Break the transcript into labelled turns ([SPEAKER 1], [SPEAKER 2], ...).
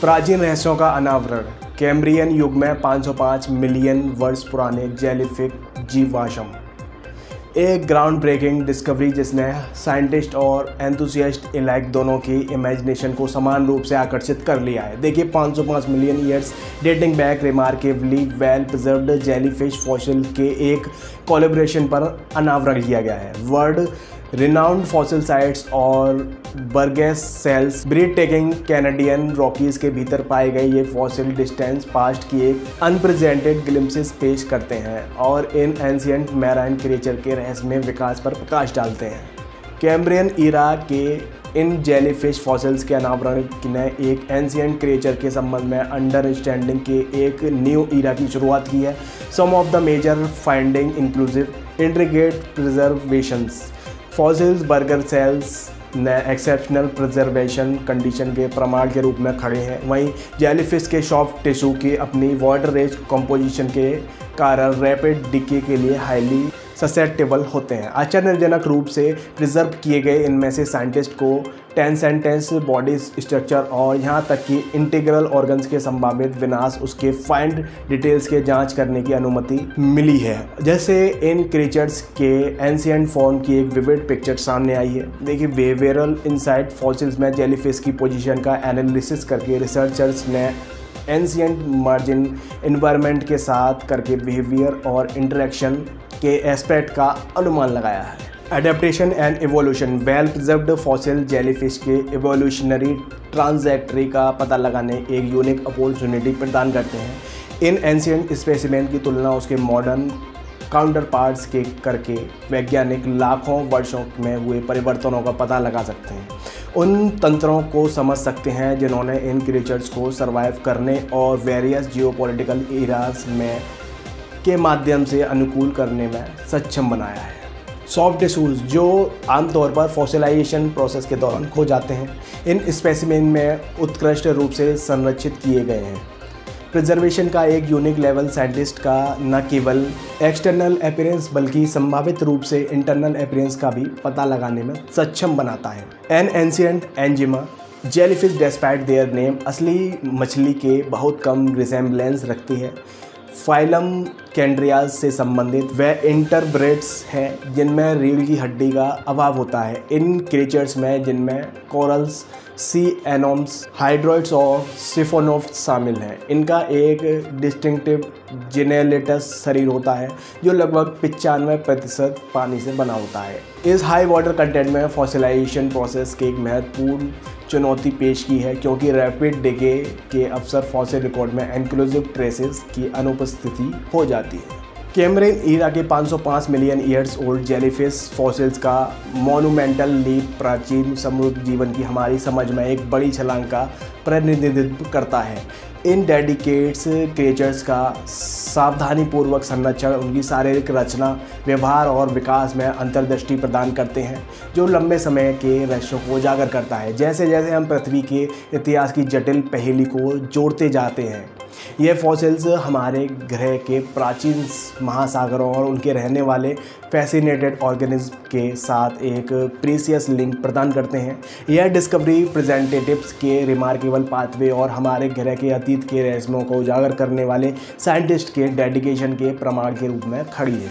[SPEAKER 1] प्राचीन रहस्यों का अनावरण। कैम्ब्रियन युग में 505 मिलियन वर्ष पुराने जेलीफिश जीवाश्म। एक ग्राउंड ब्रेकिंग डिस्कवरी जिसने साइंटिस्ट और एंथुसियास्ट इलाइक दोनों की इमेजिनेशन को समान रूप से आकर्षित कर लिया है। देखिए, 505 million years dating back remarkably well preserved jellyfish fossil के एक कोलैबोरेशन पर अनावरण किया गया है। वर्ल्ड रिनाउंड फॉसिल साइट्स और Burgess shale breathtaking Canadian Rockies के भीतर पाए गए ये फॉसिल डिस्टेंस पास्ट की एक अनप्रेजेंटेड ग्लिम्पसेस पेश करते हैं और इन एंशिएंट मैराइन क्रिएचर के रहस्यमय विकास पर प्रकाश डालते हैं। कैम्ब्रियन ईरा के इन जेलीफिश फॉसिल्स के अनावरण ने एक एंशिएंट क्रिएचर के संबंध में अंडरस्टैंडिंग के एक न्यू ईरा की शुरुआत की है। Some of the major finding inclusive intricate preservations. Fossils burger cells ने एक्सेप्शनल प्रिजर्वेशन कंडीशन के प्रमाण के रूप में खड़े हैं। वहीं जेलीफिश के सॉफ्ट टिश्यू की अपनी वाटर रिच कंपोजिशन के कारण रैपिड डिके के लिए हाईली ससेप्टेबल होते हैं। आश्चर्यजनक रूप से प्रिजर्व किए गए इनमें से साइंटिस्ट को टेंस बॉडी स्ट्रक्चर और यहाँ तक कि इंटीग्रल ऑर्गन्स के संभावित विनाश उसके फाइंड डिटेल्स के जांच करने की अनुमति मिली है। जैसे इन क्रिएचर्स के एंशिएंट फॉर्म की एक विविड पिक्चर सामने आई है। देखिए, बिहेवियरल इनसाइट फॉसिल्स में जेलीफिश की पोजीशन का एनालिसिस करके रिसर्चर्स ने एंशिएंट मार्जिन एनवायरनमेंट के साथ करके बिहेवियर और इंटरेक्शन के एस्पेक्ट का अनुमान लगाया है। Adaptation and evolution. Well preserved fossil jellyfish के इवोल्यूशनरी ट्रांजैक्टरी का पता लगाने एक यूनिक अपॉर्चुनिटी प्रदान करते हैं। इन एंशिएंट स्पेसिमेन की तुलना उसके मॉडर्न काउंटर पार्ट्स के करके वैज्ञानिक लाखों वर्षों में हुए परिवर्तनों का पता लगा सकते हैं। उन तंत्रों को समझ सकते हैं जिन्होंने इन क्रिएचर्स को सर्वाइव करने और वेरियस जियोपॉलिटिकल इराज में के माध्यम से अनुकूल करने में सक्षम बनाया है। सॉफ्ट टिश्यूज जो आमतौर पर फॉसिलाइजेशन प्रोसेस के दौरान खो जाते हैं, इन स्पेसिमेन में उत्कृष्ट रूप से संरक्षित किए गए हैं। प्रिजर्वेशन का एक यूनिक लेवल साइंटिस्ट का न केवल एक्सटर्नल अपीयरेंस बल्कि संभावित रूप से इंटरनल अपीयरेंस का भी पता लगाने में सक्षम बनाता है। An ancient enigma jellyfish despite their name असली मछली के बहुत कम रिसेम्बलेंस रखती है। फाइलम कैंड्रियाज से संबंधित वे इंटरब्रेट्स हैं जिनमें रीढ़ की हड्डी का अभाव होता है। इन क्रिएचर्स में जिनमें कोरल्स, सी एनोम्स, हाइड्रोइड्स और सिफोनोफ्स शामिल हैं। इनका एक डिस्टिंक्टिव जिनेलेटस शरीर होता है जो लगभग 95% पानी से बना होता है। इस हाई वाटर कंटेंट में फॉसिलाइजेशन प्रोसेस की एक महत्वपूर्ण चुनौती पेश की है क्योंकि रैपिड डिके के अवसर फॉसिल रिकॉर्ड में इंक्लूसिव ट्रेसेस की अनुपस्थिति हो जाती है। कैम्ब्रियन ईरा के 505 million years old jellyfish fossils का मोन्यूमेंटल लीप प्राचीन समुद्र जीवन की हमारी समझ में एक बड़ी छलांग का प्रतिनिधित्व करता है। इन डेडिकेट्स क्रिएचर्स का सावधानीपूर्वक संरक्षण उनकी शारीरिक रचना, व्यवहार और विकास में अंतर्दृष्टि प्रदान करते हैं जो लंबे समय के रहस्यों को उजागर करता है। जैसे जैसे हम पृथ्वी के इतिहास की जटिल पहेली को जोड़ते जाते हैं, ये फॉसिल्स हमारे ग्रह के प्राचीन महासागरों और उनके रहने वाले फैसिनेटेड ऑर्गेनिज्म के साथ एक प्रीसियस लिंक प्रदान करते हैं। यह डिस्कवरी प्रेजेंटेटिव्स के रिमार्केबल पाथवे और हमारे ग्रह के अतीत के रहस्यों को उजागर करने वाले साइंटिस्ट के डेडिकेशन के प्रमाण के रूप में खड़ी है।